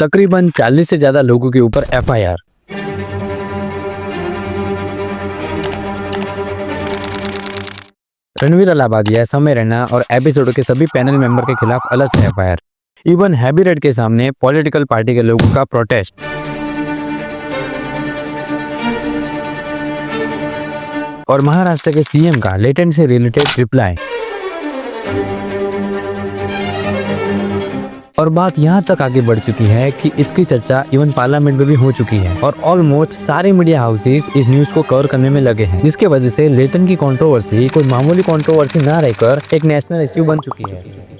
तकरीबन 40 से ज्यादा लोगों के ऊपर एफआईआर। रणवीर अलाहाबादिया, समय रैना और एपिसोड के सभी पैनल मेंबर के खिलाफ अलग से एफआईआर। इवन हैबिटेट के सामने पॉलिटिकल पार्टी के लोगों का प्रोटेस्ट। और महाराष्ट्र के सीएम का लेटेंट से रिलेटेड रिप्लाई। और बात यहाँ तक आगे बढ़ चुकी है कि इसकी चर्चा इवन पार्लियामेंट में भी हो चुकी है और ऑलमोस्ट सारे मीडिया हाउसेस इस न्यूज को कवर करने में लगे हैं, जिसके वजह से लेटन की कंट्रोवर्सी कोई मामूली कंट्रोवर्सी ना रहकर एक नेशनल इश्यू बन चुकी है।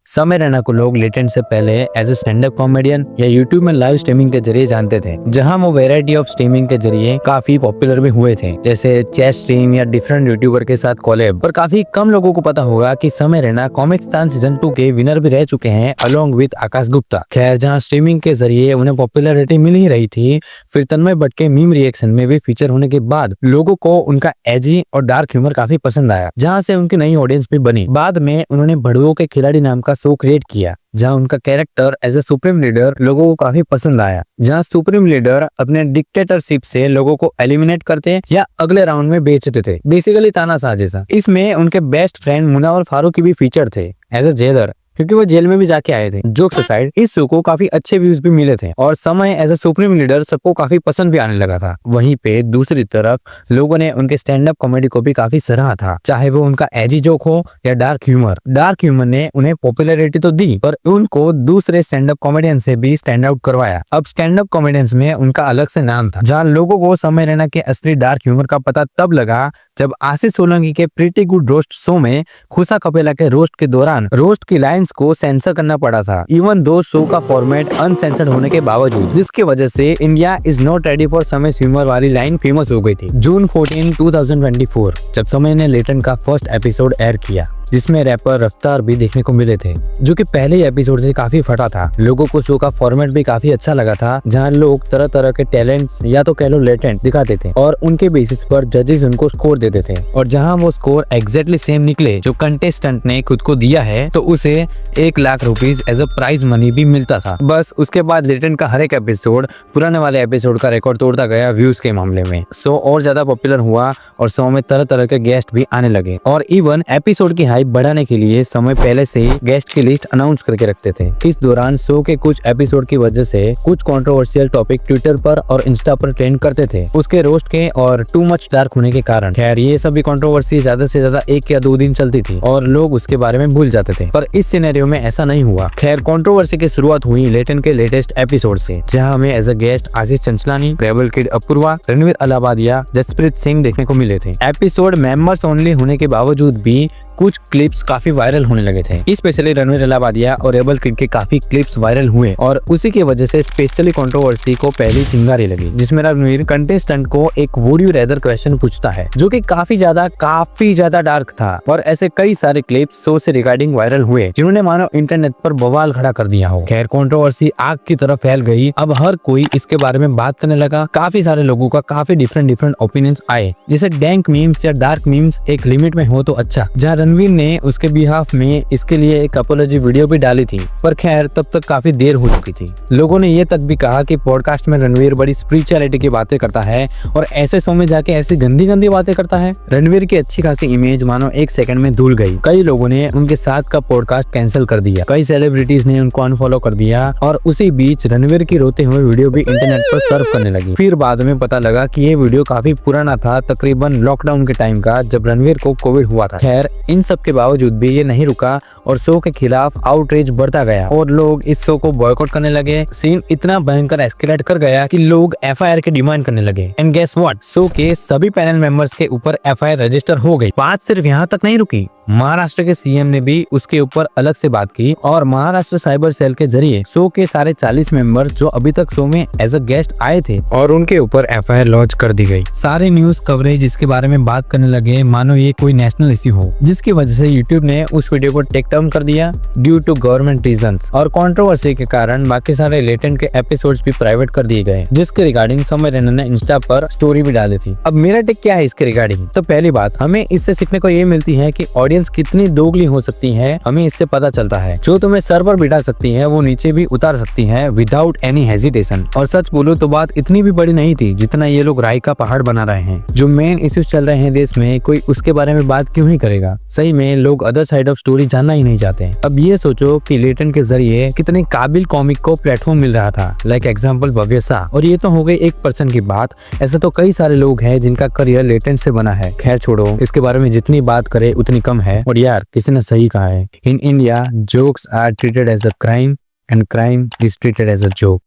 समय रैना को लोग लेटेंट से पहले as a stand up comedian या यूट्यूब में लाइव स्ट्रीमिंग के जरिए जानते थे, जहां वो वैरायटी ऑफ स्ट्रीमिंग के जरिए काफी पॉपुलर भी हुए थे, जैसे चेस स्ट्रीम या डिफरेंट यूट्यूबर के साथ कोलैब। पर काफी कम लोगों को पता होगा कि समय रैना कॉमिक्स्तान सीजन 2 के विनर भी रह चुके हैं अलोंग विद आकाश गुप्ता। खैर, जहां स्ट्रीमिंग के जरिए उन्हें पॉपुलैरिटी मिल ही रही थी, फिर तन्मय भट्ट के मीम रिएक्शन में भी फीचर होने के बाद लोगों को उनका एजी और डार्क ह्यूमर काफी पसंद आया, जहां से उनकी नई ऑडियंस भी बनी। बाद में उन्होंने भड़ुओं के खिलाड़ी नाम का शो क्रिएट किया, जहां उनका character as a supreme leader लोगों को काफी पसंद आया, जहां सुप्रीम लीडर अपने डिक्टेटरशिप से लोगों को एलिमिनेट करते या अगले राउंड में बेचते थे, बेसिकली तानाशाह जैसा। इसमें उनके बेस्ट फ्रेंड मुनावर फारूकी भी फीचर थे एज ए जेलर, क्योंकि वो जेल में भी जाके आए थे। जोक्स असाइड, इस शो को काफी अच्छे व्यूज भी मिले थे और समय एज ए सुप्रीम लीडर सबको काफी पसंद भी आने लगा था। वहीं पे दूसरी तरफ लोगों ने उनके स्टैंड अप कॉमेडी को भी काफी सराहा था, चाहे वो उनका एजी जोक हो या डार्क ह्यूमर। डार्क ह्यूमर ने उन्हें पॉपुलैरिटी तो दी, पर उनको दूसरे स्टैंड अप कॉमेडियन से भी स्टैंड आउट करवाया। अब स्टैंड अप कॉमेडियंस में उनका अलग से नाम था, जहाँ लोगों को समय रैना के असली डार्क ह्यूमर का पता तब लगा जब आशीष सोलंकी के प्रीटी गुड रोस्ट शो में खुशा कपेला के रोस्ट के दौरान रोस्ट की लाइंस को सेंसर करना पड़ा था, इवन दो शो का फॉर्मेट अनसेंसर्ड होने के बावजूद, जिसकी वजह से India is not ready for समय ह्यूमर वाली लाइन फेमस हो गई थी। जून 14, 2024 जब समय ने लेटन का फर्स्ट एपिसोड एयर किया, जिसमें रैपर रफ्तार भी देखने को मिले थे, जो कि पहले एपिसोड से काफी फटा था। लोगों को शो का फॉर्मेट भी काफी अच्छा लगा था, जहां लोग तरह तरह के टैलेंट्स या तो कह लो लेटेंट दिखाते थे और उनके बेसिस पर जजेस उनको स्कोर देते थे, और जहां वो स्कोर एग्जैक्टली सेम निकले जो कंटेस्टेंट ने खुद को दिया है, तो उसे 1 lakh rupees as a prize money भी मिलता था। बस उसके बाद लेटन का हर एक एपिसोड पुराने वाले एपिसोड का रिकॉर्ड तोड़ता गया व्यूज के मामले में। शो और ज्यादा पॉपुलर हुआ और शो में तरह तरह के गेस्ट भी आने लगे, और इवन एपिसोड की हाइप बढ़ाने के लिए समय पहले से ही गेस्ट की लिस्ट अनाउंस करके रखते थे। इस दौरान शो के कुछ एपिसोड की वजह से कुछ कंट्रोवर्शियल टॉपिक ट्विटर पर और इंस्टा पर ट्रेंड करते थे, उसके रोस्ट के और टू मच डार्क होने के कारण। खैर, ये सभी कंट्रोवर्सी ज्यादा से ज्यादा 1 या 2 दिन चलती थी और लोग उसके बारे में भूल जाते थे, पर इस सिनेरियो में ऐसा नहीं हुआ। खैर, कंट्रोवर्सी की शुरुआत हुई लेटन के लेटेस्ट एपिसोड से, जहां हमें as a guest Ashish Chanchlani, rebel kid Apoorva, Ranveer Allahbadia, Jaspreet Singh देखने को मिले थे। एपिसोड मेंबर्स ओनली होने के बावजूद भी कुछ क्लिप्स काफी वायरल होने लगे थे, स्पेशली रणवीर अलाहाबादिया और रेबल किड के काफी क्लिप्स वायरल हुए, और उसी की वजह से स्पेशली कंट्रोवर्सी को पहली चिंगारी लगी, जिसमें रणवीर कंटेस्टेंट को एक वुड यू रेदर क्वेश्चन पूछता है, जो कि काफी ज्यादा डार्क था, और ऐसे कई सारे क्लिप्स शो से रिगार्डिंग वायरल हुए, जिन्होंने मानो इंटरनेट पर बवाल खड़ा कर दिया हो। खैर, कंट्रोवर्सी आग की तरफ फैल गई। अब हर कोई इसके बारे में बात करने लगा। काफी सारे लोगों का काफी डिफरेंट ओपिनियंस आए, जैसे डैंक मीम्स या डार्क मीम्स एक लिमिट में हो तो अच्छा, जहाँ रणवीर ने उसके बिहाफ में इसके लिए एक अपोलॉजी वीडियो भी डाली थी, पर खैर तब तक काफी देर हो चुकी थी। लोगों ने ये तक भी कहा कि पॉडकास्ट में रणवीर बड़ी स्पिरिचुअलिटी की बातें करता है और ऐसे शो में जाके ऐसी गंदी बातें करता है। रणवीर की अच्छी खासी इमेज मानो 1 सेकंड में धुल गई। कई लोगों ने उनके साथ का पॉडकास्ट कैंसिल कर दिया, कई सेलिब्रिटीज ने उनको अनफॉलो कर दिया, और उसी बीच रणवीर की रोते हुए वीडियो भी इंटरनेट पर सर्फ करने लगी। फिर बाद में पता लगा कि ये वीडियो काफी पुराना था, तकरीबन लॉकडाउन के टाइम का, जब रणवीर को कोविड हुआ था। खैर, इन सब के बावजूद भी ये नहीं रुका और शो के खिलाफ आउटरीच बढ़ता गया और लोग इस शो को बॉयकॉट करने लगे। सीन इतना भयंकर एस्केलेट कर गया कि लोग एफआईआर की डिमांड करने लगे। एंड गेस व्हाट, शो के सभी पैनल मेंबर्स के ऊपर एफआईआर रजिस्टर हो गई। बात सिर्फ यहाँ तक नहीं रुकी, महाराष्ट्र के सीएम ने भी उसके ऊपर अलग से बात की और महाराष्ट्र साइबर सेल के जरिए शो के सारे 40 मेंबर जो अभी तक शो में एज अ गेस्ट आए थे और उनके ऊपर एफआईआर लॉन्च कर दी गई। सारे न्यूज कवरेज इसके बारे में बात करने लगे मानो ये कोई नेशनल इश्यू हो, जिसकी वजह से यूट्यूब ने उस वीडियो को टेक डाउन कर दिया ड्यू टू गवर्नमेंट रीजंस, और कंट्रोवर्सी के कारण बाकी सारे लेटेंट के एपिसोड्स भी प्राइवेट कर दिए गए, जिसके रिगार्डिंग समय रैना ने इंस्टा पर स्टोरी भी डाली थी। अब मेरा टेक क्या है इसके रिगार्डिंग? तो पहली बात, हमें इससे सीखने को ये मिलती है कि ऑडियंस ऑडियंस कितनी दोगली हो सकती है हमें इससे पता चलता है। जो तुम्हें सर पर बिठा सकती है वो नीचे भी उतार सकती है विदाउट एनी हेजिटेशन। और सच बोलो तो बात इतनी भी बड़ी नहीं थी जितना ये लोग राय का पहाड़ बना रहे हैं। जो मेन इश्यूज चल रहे हैं देश में कोई उसके बारे में बात क्यों ही करेगा। सही में लोग अदर साइड ऑफ स्टोरी जानना ही नहीं चाहते। अब ये सोचो कि लेटेंट के जरिए कितने काबिल कॉमिक को प्लेटफॉर्म मिल रहा था, लाइक एग्जाम्पल भव्य शाह। और ये तो हो गई 1% की बात, ऐसे तो कई सारे लोग हैं जिनका करियर लेटेंट से बना है। खैर छोड़ो, इसके बारे में जितनी बात करे उतनी कम है। और यार किसी ने सही कहा है, in India jokes are treated as a crime and crime is treated as a joke.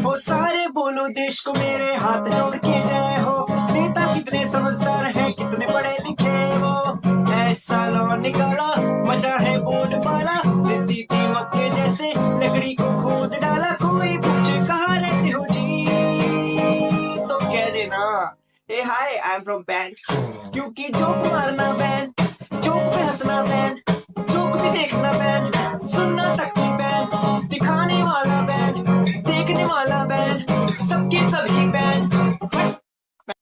वो सारे बोलो देश को मेरे हाथ जोड़ के जय हो। नेता कितने समझदार हैं, कितने पढ़े लिखे वो। ऐसा लॉ निकाला, मजा है बोलबाला। जिंदगी दीमक के जैसे लकड़ी को खोद डाला। कोई पूछे कहाँ रहते हो जी, तो कह देना हे हाय आई एम फ्रॉम बैंक। क्योंकि जोक मारना बैन, जोक पे हंसना बैन, जोक भी देखना बैन, सुनना तक की बैन, दिखाने वाला बैन।